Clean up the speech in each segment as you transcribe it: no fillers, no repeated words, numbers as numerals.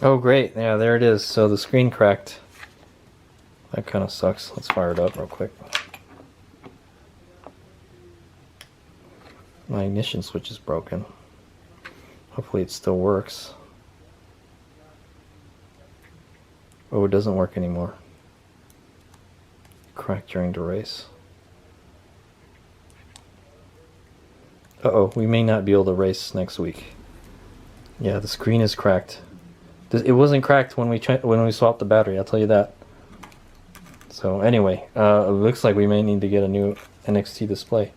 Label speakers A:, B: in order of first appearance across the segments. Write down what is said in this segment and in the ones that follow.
A: Oh great, yeah, there it is. So the screen cracked. That kind of sucks. Let's fire it up real quick. My ignition switch is broken. Hopefully it still works. Oh, it doesn't work anymore. Cracked during the race. Uh-oh, we may not be able to race next week. Yeah, the screen is cracked. It wasn't cracked when we swapped the battery, I'll tell you that. So anyway, it looks like we may need to get a new NXT display.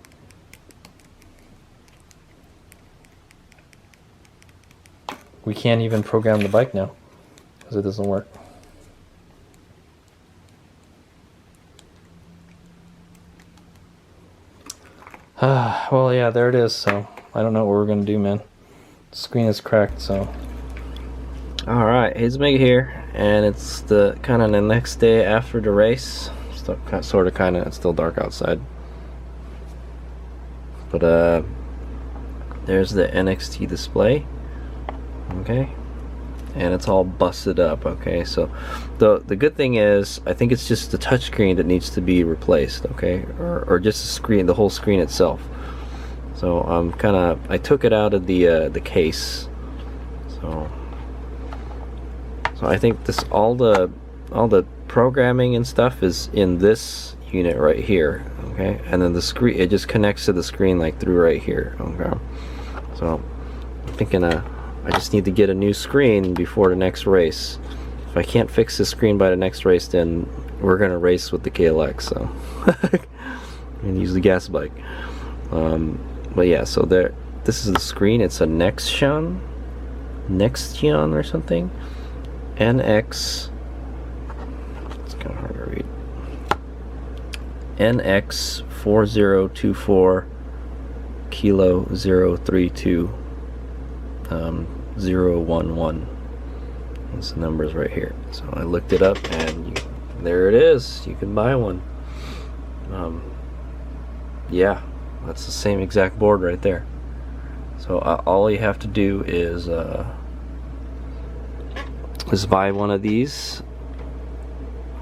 A: We can't even program the bike now because it doesn't work. Well, yeah, there it is. So I don't know what we're gonna do, man. The screen is cracked, so. All right, Hazemega here, and it's the kind of the next day after the race. Sort of, kind of. It's still dark outside, but there's the NXT display. Okay, and it's all busted up. Okay, so the good thing is, I think it's just the touchscreen that needs to be replaced. Okay, or just the screen, the whole screen itself. So I took it out of the case. So I think all the programming and stuff is in this unit right here. Okay, and then the screen, it just connects to the screen like through right here. Okay, so I'm thinking I just need to get a new screen before the next race. If I can't fix the screen by the next race, then we're gonna race with the KLX. So and use the gas bike. But yeah, so this is the screen. It's a Nextion or something. NX. It's kind of hard to read. NX 4024 Kilo 032 011. That's the numbers right here. So I looked it up, and there it is. You can buy one. Yeah, that's the same exact board right there. So all you have to do is buy one of these.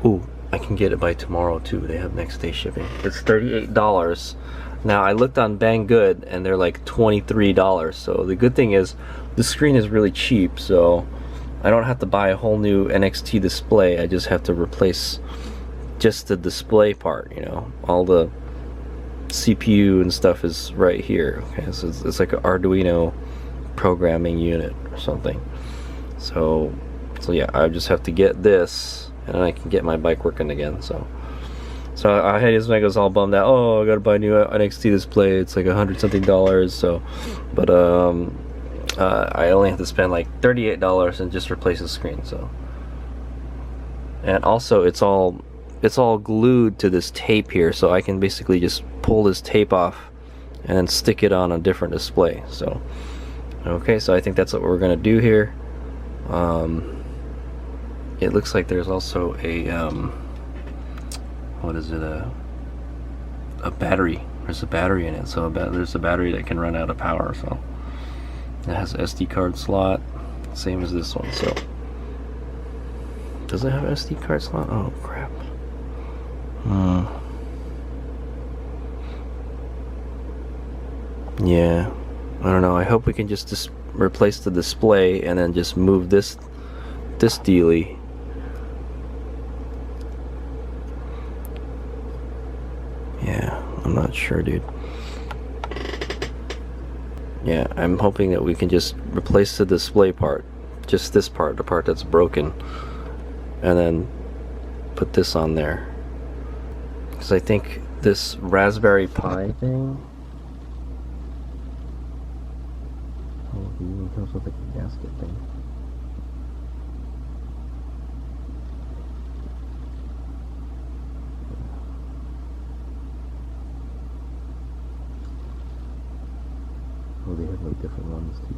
A: Ooh, I can get it by tomorrow too. They have next day shipping. It's $38. Now I looked on Banggood and they're like $23. So the good thing is the screen is really cheap, so I don't have to buy a whole new NXT display. I just have to replace just the display part, you know. All the CPU and stuff is right here. Okay, so it's like an Arduino programming unit or something. So yeah, I just have to get this, and then I can get my bike working again. So I had Hazemega all bummed out. Oh, I gotta buy a new NXT display. It's like $100-something. So, but I only have to spend like $38 and just replace the screen. So, and also it's all glued to this tape here, so I can basically just pull this tape off and then stick it on a different display. So okay, so I think that's what we're gonna do here. It looks like there's also a what is it, a battery. There's a battery in it, so there's a battery that can run out of power. So it has an SD card slot, same as this one. So does it have an SD card slot? Oh crap. Yeah, I don't know. I hope we can just replace the display and then just move this dealie. Yeah, I'm not sure, dude. Yeah, I'm hoping that we can just replace the display part, just this part, the part that's broken, and then put this on there. Because I think this Raspberry Pi thing. It even comes with like a gasket thing. Oh, they have like different ones too.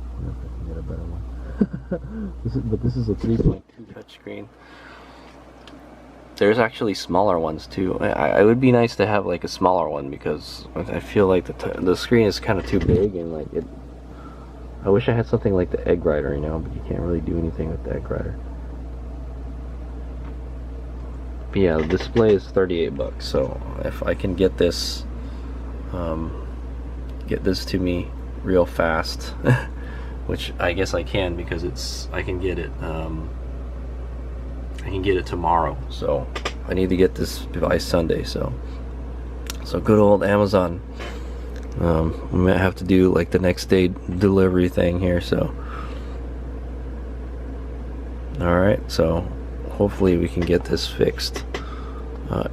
A: I wonder if I can get a better one. This is a 3.2 touchscreen. There's actually smaller ones too. It would be nice to have like a smaller one because I feel like the screen is kind of too big and like it. I wish I had something like the egg writer, you know, but you can't really do anything with the egg writer. But yeah, the display is 38 bucks. So if I can get this to me real fast, which I guess I can because I can get it. I can get it tomorrow, so I need to get this by Sunday. So good old Amazon. We might have to do like the next day delivery thing here. So all right, so hopefully we can get this fixed.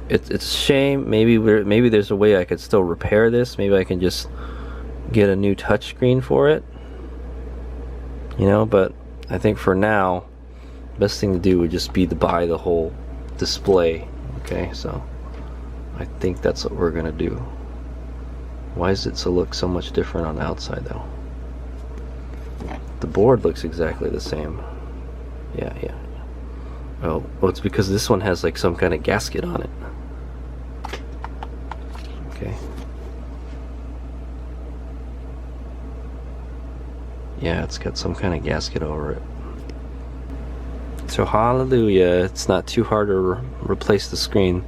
A: It's a shame. Maybe there's a way I could still repair this. Maybe I can just get a new touchscreen for it. You know, but I think for now, best thing to do would just be to buy the whole display. Okay, so I think that's what we're gonna do. Why does it look so much different on the outside though? The board looks exactly the same. Yeah. Oh, it's because this one has like some kind of gasket on it. Okay. Yeah, it's got some kind of gasket over it. So hallelujah, it's not too hard to replace the screen.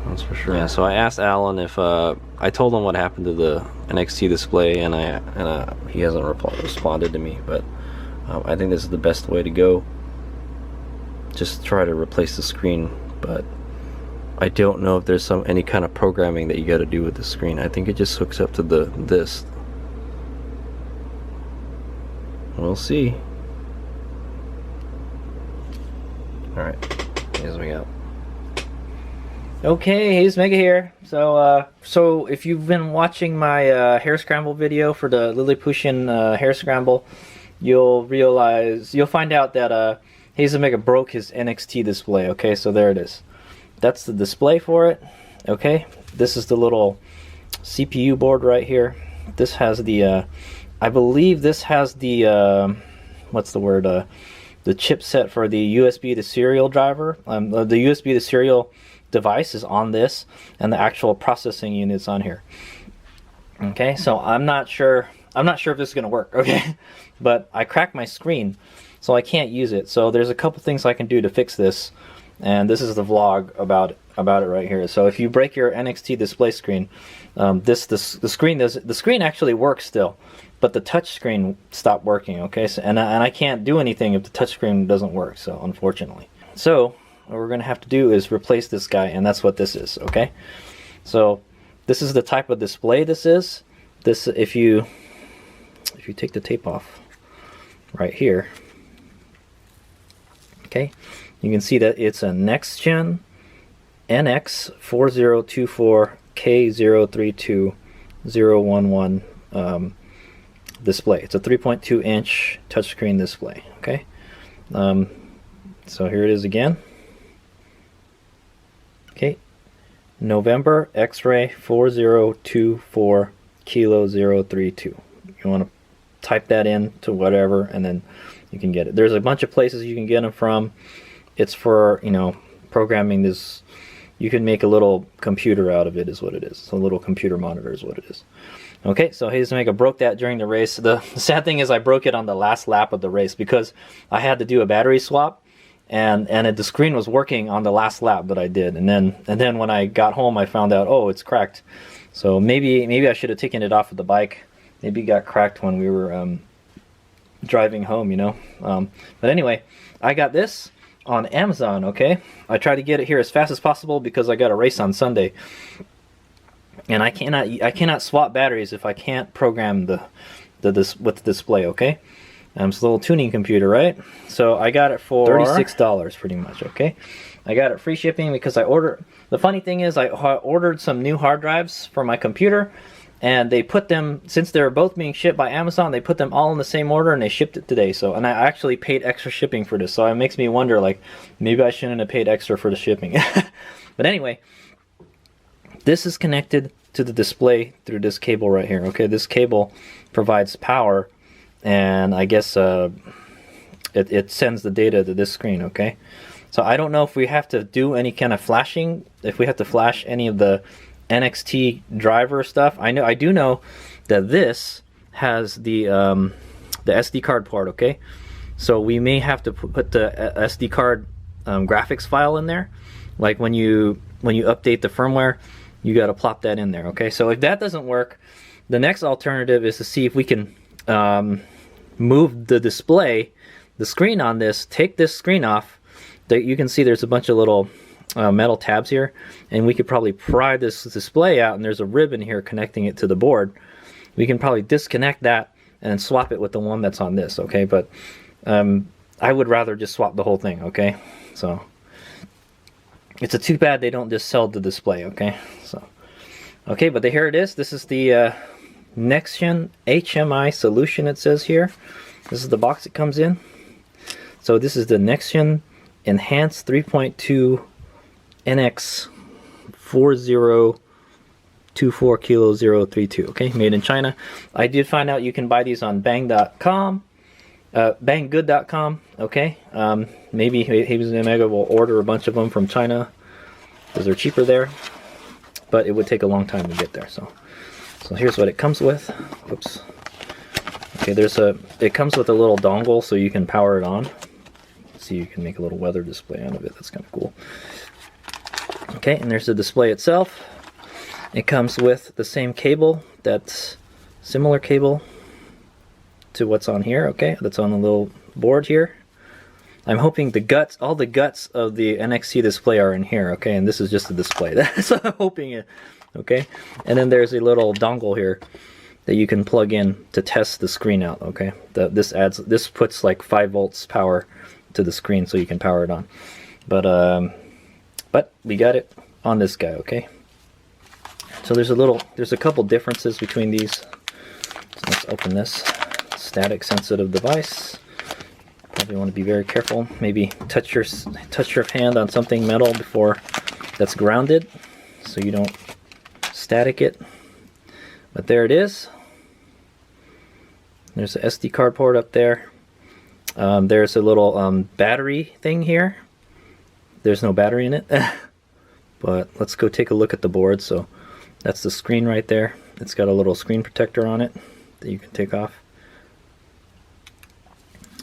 A: That's for sure. Yeah, so I asked Alan if I told him what happened to the NXT display, and he hasn't responded to me. But I think this is the best way to go. Just try to replace the screen, but I don't know if there's any kind of programming that you got to do with the screen. I think it just hooks up to this. We'll see. Alright, here's we go. Okay, here's Mega here. So if you've been watching my hair scramble video for the Lilliputian hair scramble, you'll find out that Hazel Mega broke his NXT display. Okay, so there it is. That's the display for it. Okay, this is the little CPU board right here. This has the, I believe this has the, what's the word? The chipset for the USB to serial driver. The USB to serial device is on this, and the actual processing unit's on here. Okay, so I'm not sure if this is gonna work. Okay, but I cracked my screen, so I can't use it. So there's a couple things I can do to fix this, and this is the vlog about it right here. So if you break your NXT display screen, the screen actually works still, but the touch screen stopped working. Okay, so and I can't do anything if the touch screen doesn't work. So unfortunately, so what we're gonna have to do is replace this guy, and that's what this is. Okay, so this is the type of display this is. This, if you take the tape off right here, okay, you can see that it's a next gen NX4024K032011 display. It's a 3.2 inch touchscreen display. Okay, so here it is again. Okay, November X-ray 4024 Kilo 032. You want to type that in to whatever, and then you can get it. There's a bunch of places you can get them from. It's for, you know, programming this. You can make a little computer out of it, is what it is. So a little computer monitor is what it is. Okay, so Hazel Mega broke that during the race. The sad thing is I broke it on the last lap of the race because I had to do a battery swap, and the screen was working on the last lap that I did, and then when I got home I found out, oh, it's cracked. So maybe I should have taken it off of the bike. Maybe it got cracked when we were driving home, you know. But anyway, I got this on Amazon. Okay, I tried to get it here as fast as possible because I got a race on Sunday, and I cannot swap batteries if I can't program with the display. Okay, it's a little tuning computer, right? So I got it for $36 pretty much. Okay, I got it free shipping because I ordered. The funny thing is I ordered some new hard drives for my computer,
B: and they put them, since they're both being shipped by Amazon, they put them all in the same order and they shipped it today. So, and I actually paid extra shipping for this, so it makes me wonder, like, maybe I shouldn't have paid extra for the shipping. But anyway, this is connected to the display through this cable right here. Okay, this cable provides power, and I guess it sends the data to this screen. Okay, so I don't know if we have to do any kind of flashing, if we have to flash any of the NXT driver stuff. I do know that this has the SD card port. Okay, so we may have to put the SD card graphics file in there, like when you update the firmware, you got to plop that in there. Okay, so if that doesn't work, the next alternative is to see if we can move the display, the screen on this, take this screen off. That you can see there's a bunch of little metal tabs here, and we could probably pry this display out, and there's a ribbon here connecting it to the board. We can probably disconnect that and swap it with the one that's on this. Okay, but I would rather just swap the whole thing. Okay, so it's a too bad they don't just sell the display. Okay, so okay, but here it is. This is the next gen HMI solution, it says here. This is the box it comes in. So this is the next gen enhanced 3.2 NX 4024 kilo 032. Okay, made in China. I did find out you can buy these on bang.com, banggood.com. Okay, maybe Havens and Omega will order a bunch of them from China because they're cheaper there, but it would take a long time to get there. So here's what it comes with. Oops. Okay, it comes with a little dongle so you can power it on. See, you can make a little weather display out of it. That's kind of cool. Okay, and there's the display itself. It comes with the same cable, that's similar cable to what's on here. Okay, that's on the little board here. I'm hoping the guts, all the guts of the NXT display are in here. Okay, and this is just the display. That's what I'm hoping. Okay, and then there's a little dongle here that you can plug in to test the screen out. Okay, this puts like 5 volts power to the screen so you can power it on. But we got it on this guy. Okay, so there's a couple differences between these. So let's open this. Static sensitive device. Probably want to be very careful. Maybe touch your hand on something metal before that's grounded, so you don't static it. But there it is. There's an SD card port up there. There's a little battery thing here. There's no battery in it. But let's go take a look at the board. So that's the screen right there. It's got a little screen protector on it that you can take off.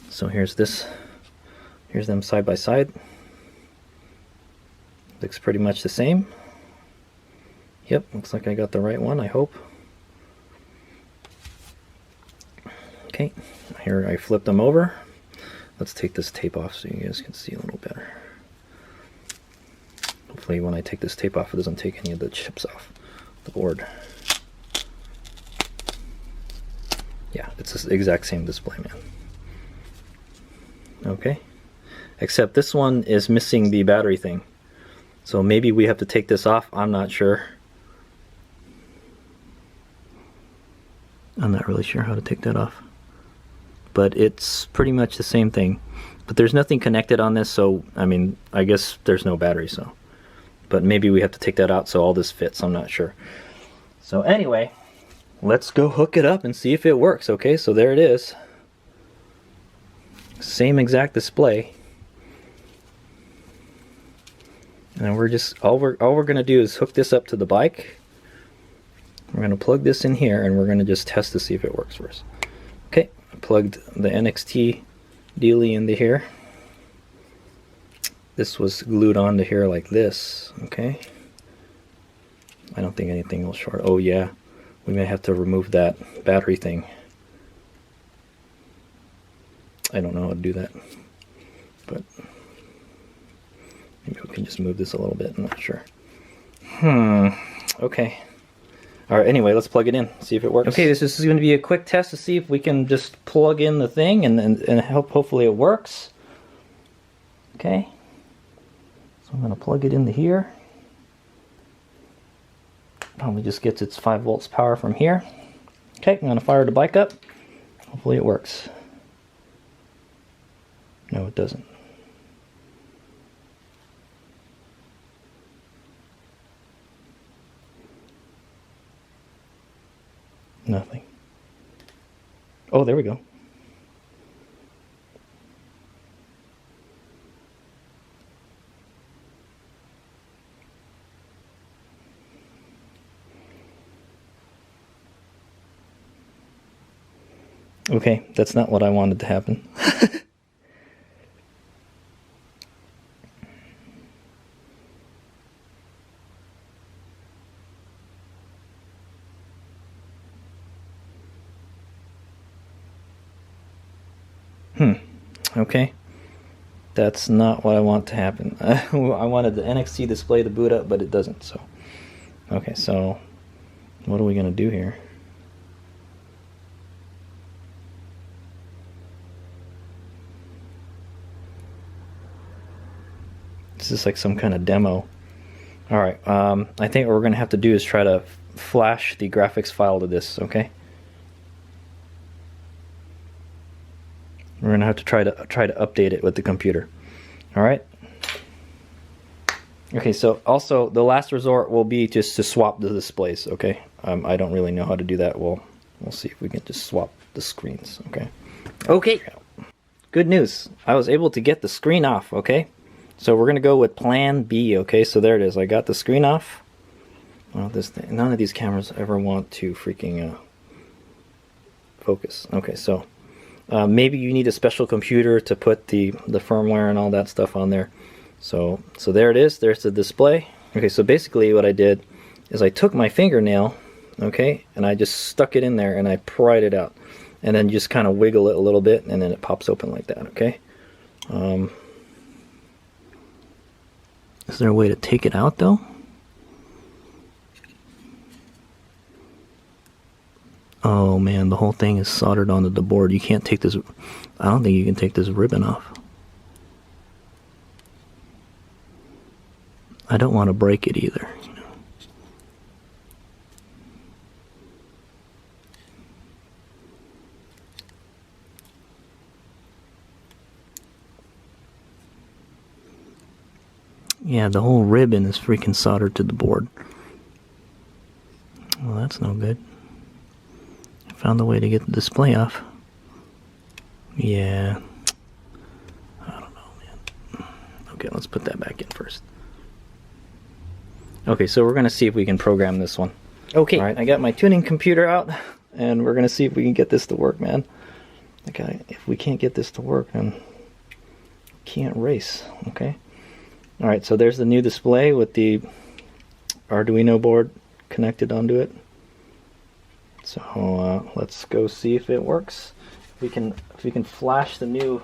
B: So here's this. Here's them side by side. Looks pretty much the same. Yep, looks like I got the right one, I hope. Okay, here I flipped them over. Let's take this tape off so you guys can see a little better. Hopefully when I take this tape off, it doesn't take any of the chips off the board. Yeah, it's the exact same display, man. Okay, except this one is missing the battery thing. So maybe we have to take this off, I'm not sure. I'm not really sure how to take that off. But it's pretty much the same thing. But there's nothing connected on this, so I mean, I guess there's no battery, so. But maybe we have to take that out so all this fits, I'm not sure. So anyway, let's go hook it up and see if it works. Okay, so there it is. Same exact display. And we're just, all we're gonna do is hook this up to the bike. We're gonna plug this in here and we're gonna just test to see if it works for us. Okay, I plugged the NXT dealie into here. This was glued onto here like this, okay? I don't think anything will short. Oh yeah, we may have to remove that battery thing. I don't know how to do that, but maybe we can just move this a little bit, I'm not sure. Okay. Alright, anyway, let's plug it in, see if it works. Okay, this is going to be a quick test to see if we can just plug in the thing and hopefully it works. Okay. So I'm going to plug it into here. Probably just gets its 5 volts power from here. Okay, I'm gonna fire the bike up. Hopefully it works. No, it doesn't. Nothing. Oh, there we go. Okay, that's not what I wanted to happen. Okay. That's not what I want to happen. I wanted the NXT display to boot up, but it doesn't, so. Okay, so what are we going to do here? This is like some kind of demo. Alright, I think what we're going to have to do is try to flash the graphics file to this, okay? We're going to have to try to update it with the computer. Alright? Okay, so also the last resort will be just to swap the displays, okay? I don't really know how to do that. We'll see if we can just swap the screens, okay? Okay, good news. I was able to get the screen off, okay? So we're going to go with plan B, okay? So there it is. I got the screen off. Well, none of these cameras ever want to freaking focus. Okay, so maybe you need a special computer to put the firmware and all that stuff on there. So there it is. There's the display. Okay, so basically what I did is I took my fingernail, okay, and I just stuck it in there and I pried it out. And then just kind of wiggle it a little bit and then it pops open like that, okay? Is there a way to take it out though? Oh man, the whole thing is soldered onto the board. You can't take this, I don't think you can take this ribbon off. I don't want to break it either. You know. Yeah, the whole ribbon is freaking soldered to the board. Well, that's no good. I found a way to get the display off. Yeah. I don't know, man. Okay, let's put that back in first. Okay, so we're going to see if we can program this one. Okay, all right, I got my tuning computer out, and we're going to see if we can get this to work, man. Okay, if we can't get this to work, then can't race, okay? All right, so there's the new display with the Arduino board connected onto it. So let's go see if it works. If we can flash the new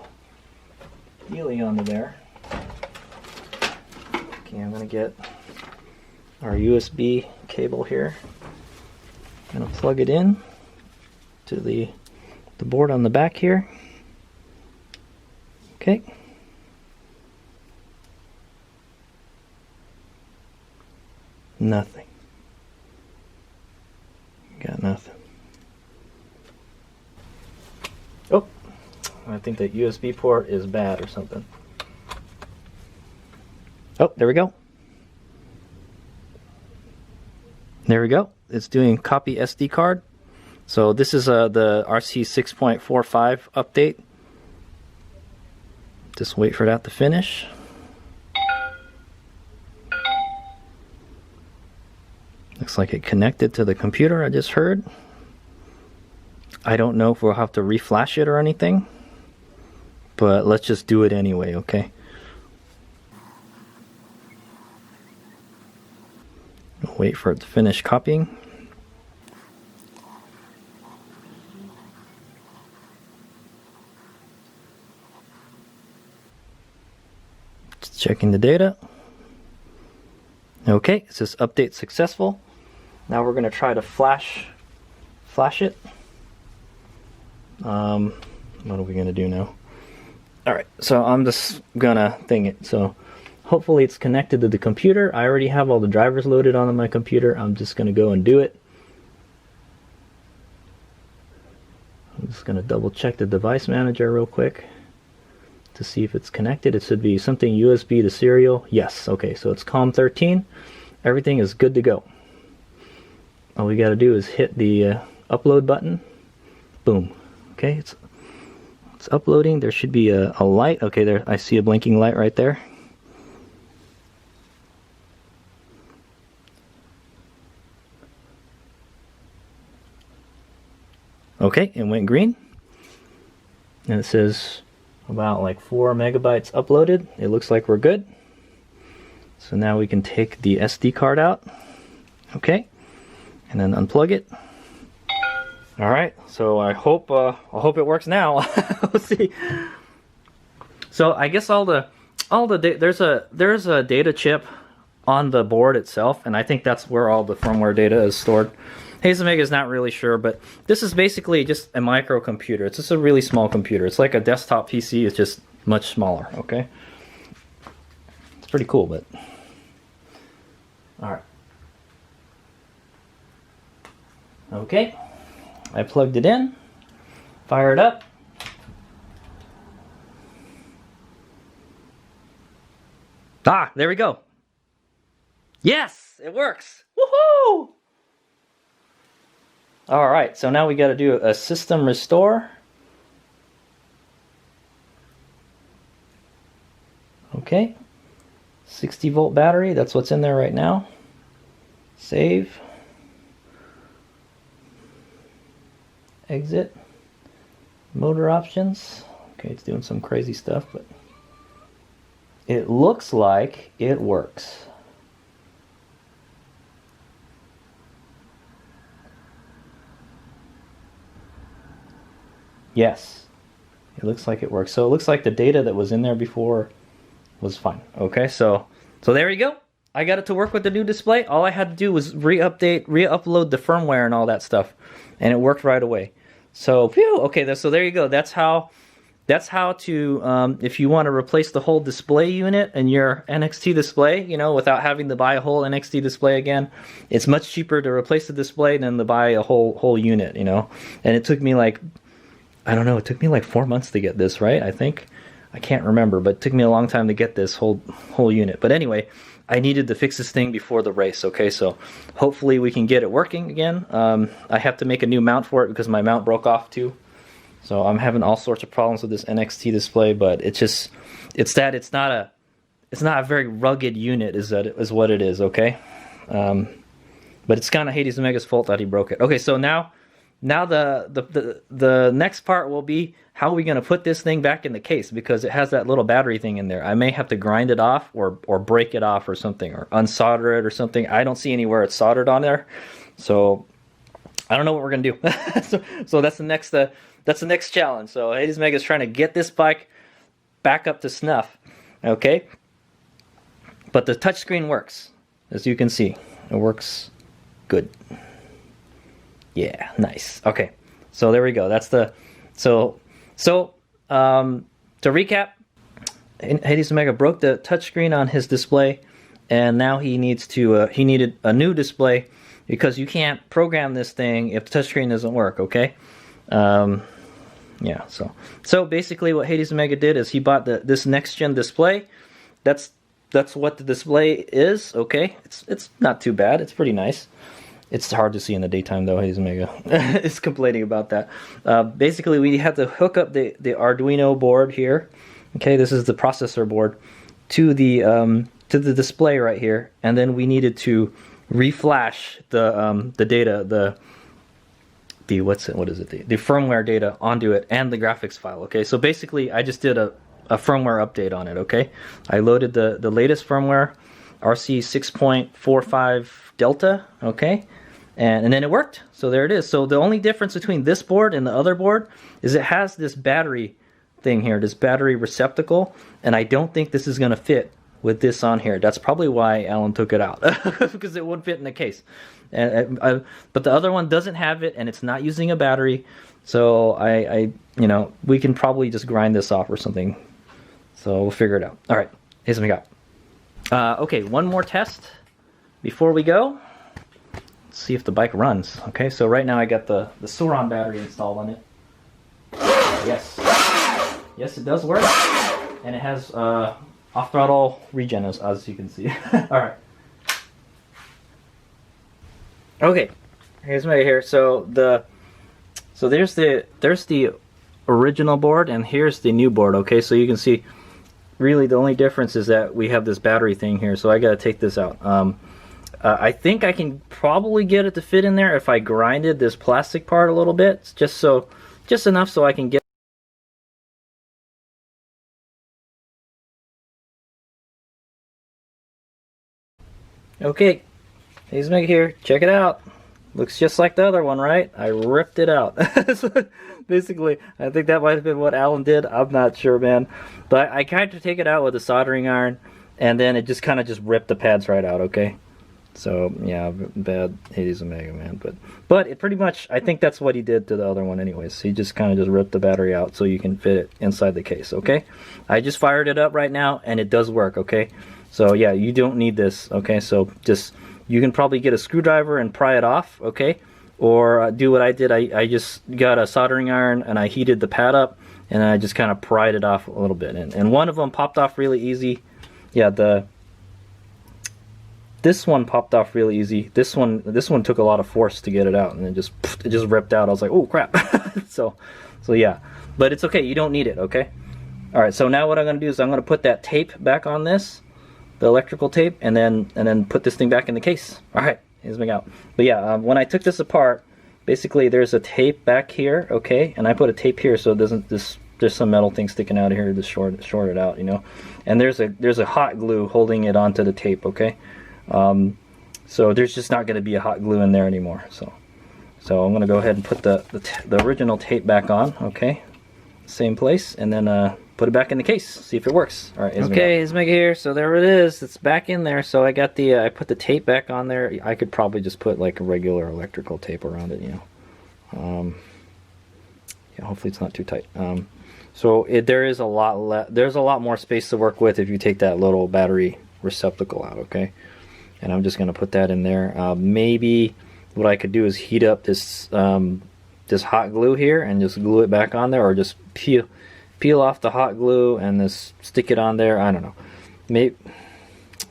B: Healy onto there. Okay, I'm going to get our USB cable here. I'm going to plug it in to the board on the back here. Okay. Nothing. Got nothing. Oh, I think that USB port is bad or something. Oh, there we go. There we go. It's doing copy SD card. So this is the RC 6.45 update. Just wait for that to finish. Looks like it connected to the computer I just heard. I don't know if we'll have to reflash it or anything, but let's just do it anyway, okay? Wait for it to finish copying. Just checking the data. Okay, it says update successful. Now we're going to try to flash it. What are we going to do now? Alright, so I'm just going to thing it. So hopefully it's connected to the computer. I already have all the drivers loaded onto my computer. I'm just going to go and do it. I'm just going to double check the device manager real quick to see if it's connected. It should be something USB to serial. Yes, okay, so it's COM13. Everything is good to go. All we got to do is hit the upload button. Boom. Okay, it's uploading. There should be a light. Okay, there, I see a blinking light right there. Okay, it went green. And it says about like 4 megabytes uploaded. It looks like we're good. So now we can take the SD card out. Okay, and then unplug it. All right, so I hope it works now. Let's see. So I guess there's a data chip on the board itself, and I think that's where all the firmware data is stored. Hazen Mega is not really sure, but this is basically just a microcomputer. It's just a really small computer. It's like a desktop PC. It's just much smaller. Okay, it's pretty cool, but all right. Okay. I plugged it in, fire it up. Ah, there we go. Yes, it works. Woohoo! All right, so now we got to do a system restore. Okay, 60-volt battery, that's what's in there right now. Save. Exit. Motor options. Okay, it's doing some crazy stuff, but it looks like it works. Yes, it looks like it works. So it looks like the data that was in there before was fine. Okay, so there you go. I got it to work with the new display. All I had to do was re-upload the firmware and all that stuff, and it worked right away. So, phew, okay, so there you go. That's how to, if you want to replace the whole display unit in your NXT display, you know, without having to buy a whole NXT display again, it's much cheaper to replace the display than to buy a whole unit, you know. And it took me like, I don't know, it took me like 4 months to get this, right? I think. I can't remember, but it took me a long time to get this whole unit. But anyway, I needed to fix this thing before the race, okay? So hopefully we can get it working again. I have to make a new mount for it because my mount broke off too. So I'm having all sorts of problems with this NXT display, but it's not a very rugged unit is what it is, okay? But it's kind of Hades Omega's fault that he broke it. Okay, so now the next part will be how are we going to put this thing back in the case, because it has that little battery thing in there. I may have to grind it off or break it off or something, or unsolder it or something. I don't see anywhere it's soldered on there, so I don't know what we're going to do. so that's the next challenge. So Hades Omega is trying to get this bike back up to snuff, okay? But the touchscreen works, as you can see. It works good. Yeah, nice. Okay, so there we go. That's the to recap, Hades Omega broke the touchscreen on his display, and now he needed a new display because you can't program this thing if the touchscreen doesn't work. Okay, yeah. So basically, what Hades Omega did is he bought this next gen display. That's what the display is. Okay, it's not too bad. It's pretty nice. It's hard to see in the daytime though. Hades Omega is complaining about that. Basically, we had to hook up the Arduino board here. Okay, this is the processor board to the display right here, and then we needed to reflash the data, the firmware data onto it and the graphics file. Okay, so basically, I just did a firmware update on it. Okay, I loaded the latest firmware, RC 6.45 Delta. Okay. And then it worked. So there it is. So the only difference between this board and the other board is it has this battery thing here, this battery receptacle, and I don't think this is going to fit with this on here. That's probably why Alan took it out, because it wouldn't fit in the case. But the other one doesn't have it, and it's not using a battery. So we can probably just grind this off or something. So we'll figure it out. All right, here's what we got. Okay, one more test before we go. Let's see if the bike runs. Okay, so right now I got the Sauron battery installed on it. Yes. Yes, it does work. And it has off-throttle regen, as you can see. Alright. Okay, here's my here. So there's the original board, and here's the new board. Okay, so you can see really the only difference is that we have this battery thing here, so I gotta take this out. I think I can probably get it to fit in there if I grinded this plastic part a little bit, just enough so I can get. Okay, here's Meg here. Check it out. Looks just like the other one, right? I ripped it out. So basically, I think that might have been what Alan did. I'm not sure, man. But I tried to take it out with a soldering iron, and then it just kind of just ripped the pads right out, okay? So, yeah, bad Hades Omega, man. But it pretty much, I think that's what he did to the other one anyways. He just kind of just ripped the battery out so you can fit it inside the case, okay? I just fired it up right now, and it does work, okay? So, yeah, you don't need this, okay? So, just, you can probably get a screwdriver and pry it off, okay? Or do what I did. I just got a soldering iron, and I heated the pad up, and I just kind of pried it off a little bit. And one of them popped off really easy. Yeah, this one popped off really easy. This one took a lot of force to get it out, and it just ripped out. I was like, oh crap. so yeah, but it's okay. You don't need it. Okay. All right. So now what I'm gonna do is I'm gonna put that tape back on this, the electrical tape, and then put this thing back in the case. All right. Here's me out. But yeah, when I took this apart, basically there's a tape back here. Okay, and I put a tape here so it doesn't there's some metal thing sticking out of here to short it out, you know. And there's a hot glue holding it onto the tape. Okay. So there's just not going to be a hot glue in there anymore. So I'm going to go ahead and put the original tape back on, okay? Same place, and then put it back in the case, see if it works. All right, okay, it's Mega here. So there it is. It's back in there. So I got I put the tape back on there. I could probably just put like a regular electrical tape around it, you know. Yeah, hopefully it's not too tight. So there's a lot more space to work with if you take that little battery receptacle out, okay? And I'm just going to put that in there. Maybe what I could do is heat up this hot glue here and just glue it back on there, or just peel off the hot glue and just stick it on there. I don't know. Maybe,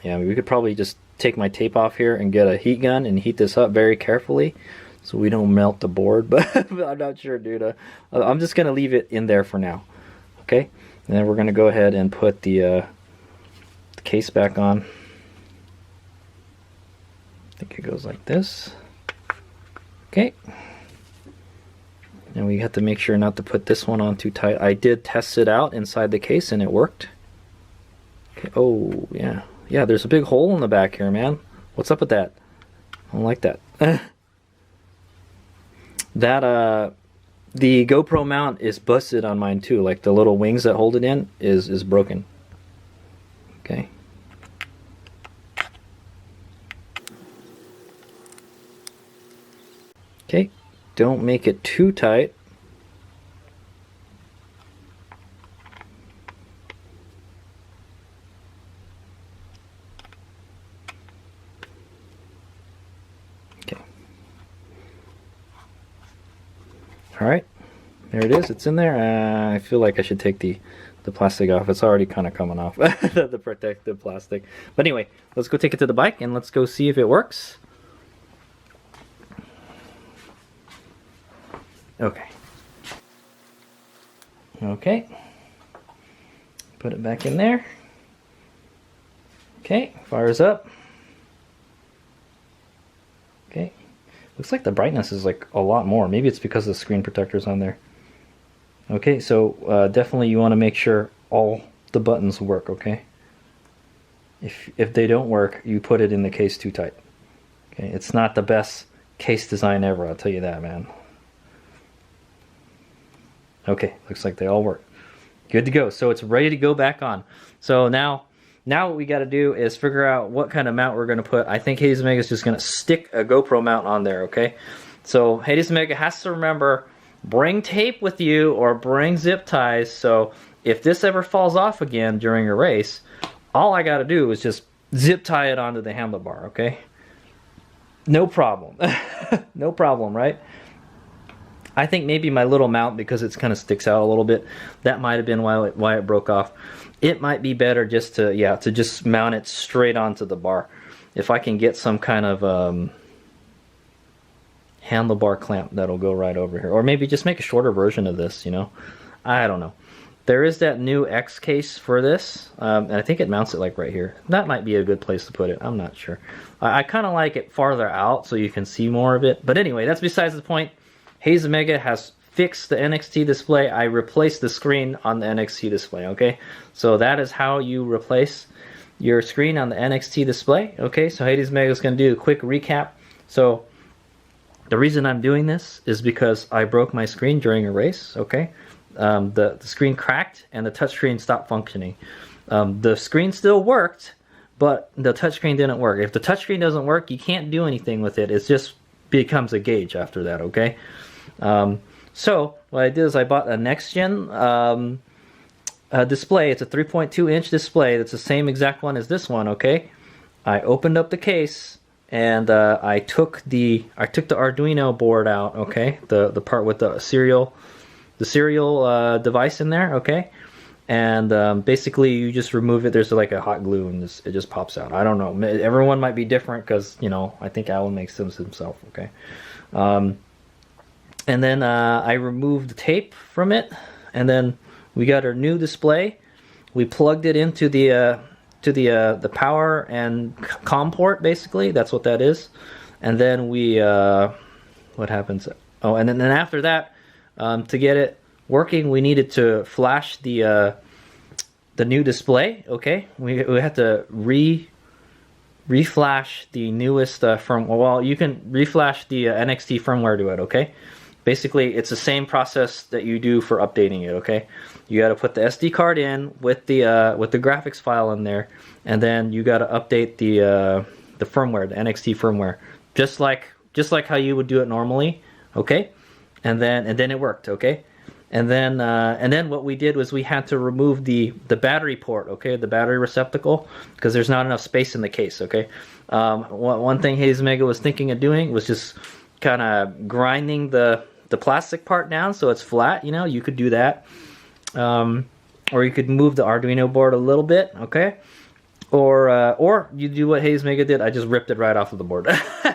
B: yeah, we could probably just take my tape off here and get a heat gun and heat this up very carefully so we don't melt the board. But I'm not sure, dude. I'm just going to leave it in there for now. Okay? And then we're going to go ahead and put the case back on. I think it goes like this. Okay. And we have to make sure not to put this one on too tight. I did test it out inside the case and it worked. Okay. Oh, yeah. Yeah, there's a big hole in the back here, man. What's up with that? I don't like that. The GoPro mount is busted on mine too. Like the little wings that hold it in is broken. Okay. Okay, don't make it too tight. Okay. All right, there it is. It's in there. I feel like I should take the plastic off. It's already kind of coming off, the protective plastic. But anyway, let's go take it to the bike and let's go see if it works. Okay. Okay. Put it back in there. Okay, fires up. Okay. Looks like the brightness is like a lot more. Maybe it's because the screen protector's on there. Okay, so definitely you want to make sure all the buttons work, okay? If they don't work, you put it in the case too tight. Okay, it's not the best case design ever, I'll tell you that, man. Okay, looks like they all work. Good to go. So it's ready to go back on. So now what we got to do is figure out what kind of mount we're going to put. I think Hades Omega is just going to stick a GoPro mount on there, okay? So Hades Omega has to remember, bring tape with you or bring zip ties. So if this ever falls off again during a race, all I got to do is just zip tie it onto the handlebar, okay? No problem. No problem, right? I think maybe my little mount, because it's kind of sticks out a little bit, that might have been why it broke off. It might be better just to, yeah, to just mount it straight onto the bar. If I can get some kind of handlebar clamp that'll go right over here. Or maybe just make a shorter version of this, you know? I don't know. There is that new X case for this, and I think it mounts it like right here. That might be a good place to put it. I'm not sure. I kind of like it farther out so you can see more of it. But anyway, that's besides the point. Hayes Omega has fixed the NXT display. I replaced the screen on the NXT display, okay? So that is how you replace your screen on the NXT display, okay? So Hayes Omega is going to do a quick recap. So the reason I'm doing this is because I broke my screen during a race, okay? The screen cracked and the touchscreen stopped functioning. The screen still worked, but the touchscreen didn't work. If the touchscreen doesn't work, you can't do anything with it. It just becomes a gauge after that, okay? So what I did is I bought a next gen display. It's a 3.2 inch display. That's the same exact one as this one, okay? I opened up the case and I took the Arduino board out, okay? The part with the serial device in there, okay? And basically you just remove it. There's like a hot glue and it just pops out. I don't know. Everyone might be different because, you know, I think Alan makes them himself, okay? And then I removed the tape from it, and then we got our new display. We plugged it into the power and COM port, basically. That's what that is. And then we what happens? Oh, and then after that, to get it working, we needed to flash the new display. Okay, we had to reflash the newest firmware. Well, you can reflash the NXT firmware to it. Okay. Basically, it's the same process that you do for updating it, okay? You got to put the SD card in with the graphics file in there, and then you got to update the firmware, the NXT firmware, just like how you would do it normally, okay? And then it worked, okay? And then what we did was we had to remove the battery port, okay, the battery receptacle, because there's not enough space in the case, okay? One thing Hayes Omega was thinking of doing was just kind of grinding the plastic part down so it's flat, you know. You could do that, or you could move the Arduino board a little bit, okay, or you do what Hayes Omega did. I just ripped it right off of the board.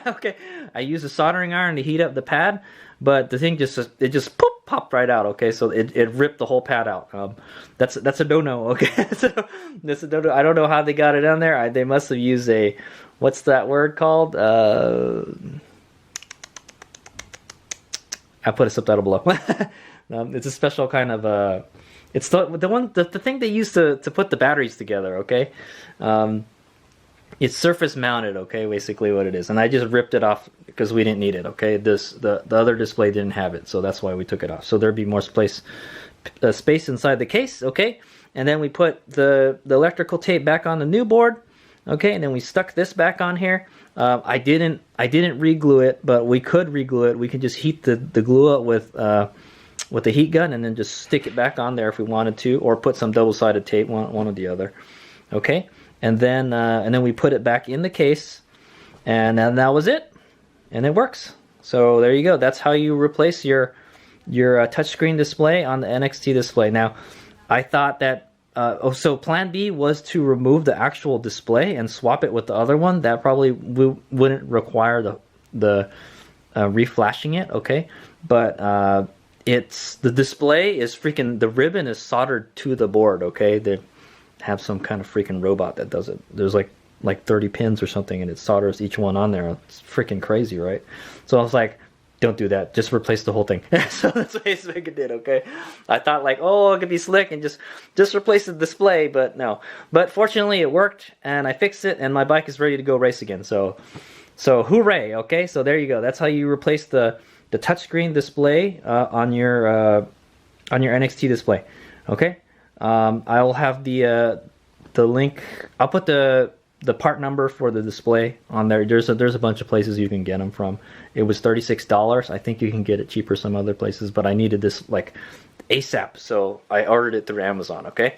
B: Okay, I used a soldering iron to heat up the pad, but the thing just poof, popped right out, okay, so it ripped the whole pad out. That's a no-no, okay. So that's a no-no. I don't know how they got it on there. They must have used a, what's that word called? I put a subtitle below. It's a special kind of it's the thing they use to put the batteries together, okay? It's surface mounted, okay, basically what it is. And I just ripped it off because we didn't need it, okay? The other display didn't have it, so that's why we took it off. So there'd be more space inside the case, okay? And then we put the electrical tape back on the new board, okay? And then we stuck this back on here. I didn't re-glue it, but we could re-glue it. We can just heat the glue up with the heat gun and then just stick it back on there if we wanted to, or put some double-sided tape, one or the other. Okay, and then we put it back in the case, and then that was it, and it works. So there you go. That's how you replace your touchscreen display on the NXT display. Now, I thought that. So plan B was to remove the actual display and swap it with the other one. That probably wouldn't require the reflashing it, okay? But it's the display is freaking, the ribbon is soldered to the board, okay? They have some kind of freaking robot that does it. There's like 30 pins or something, and it solders each one on there. It's freaking crazy, right? So I was like, don't do that. Just replace the whole thing. So that's what Hayes Omega did, okay? I thought like, oh, it could be slick and just replace the display, but no. But fortunately it worked, and I fixed it, and my bike is ready to go race again. So hooray, okay? So there you go. That's how you replace the touchscreen display on your NXT display, okay? I'll have the link. I'll put the part number for the display on there. There's a bunch of places you can get them from. It was $36. I think you can get it cheaper some other places, but I needed this like ASAP, so I ordered it through Amazon. Okay,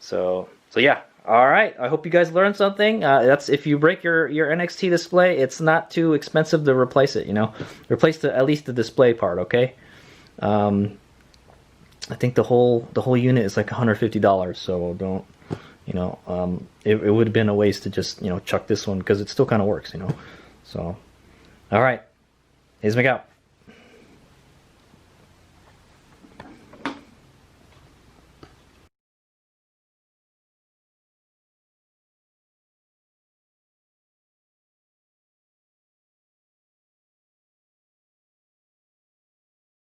B: so yeah, All right, I hope you guys learned something. That's if you break your NXT display, it's not too expensive to replace it. You know, replace at least the display part. Okay. I think the whole unit is like $150. So don't, you know, it would have been a waste to just, you know, chuck this one because it still kind of works. You know. So, all right, here's Miguel.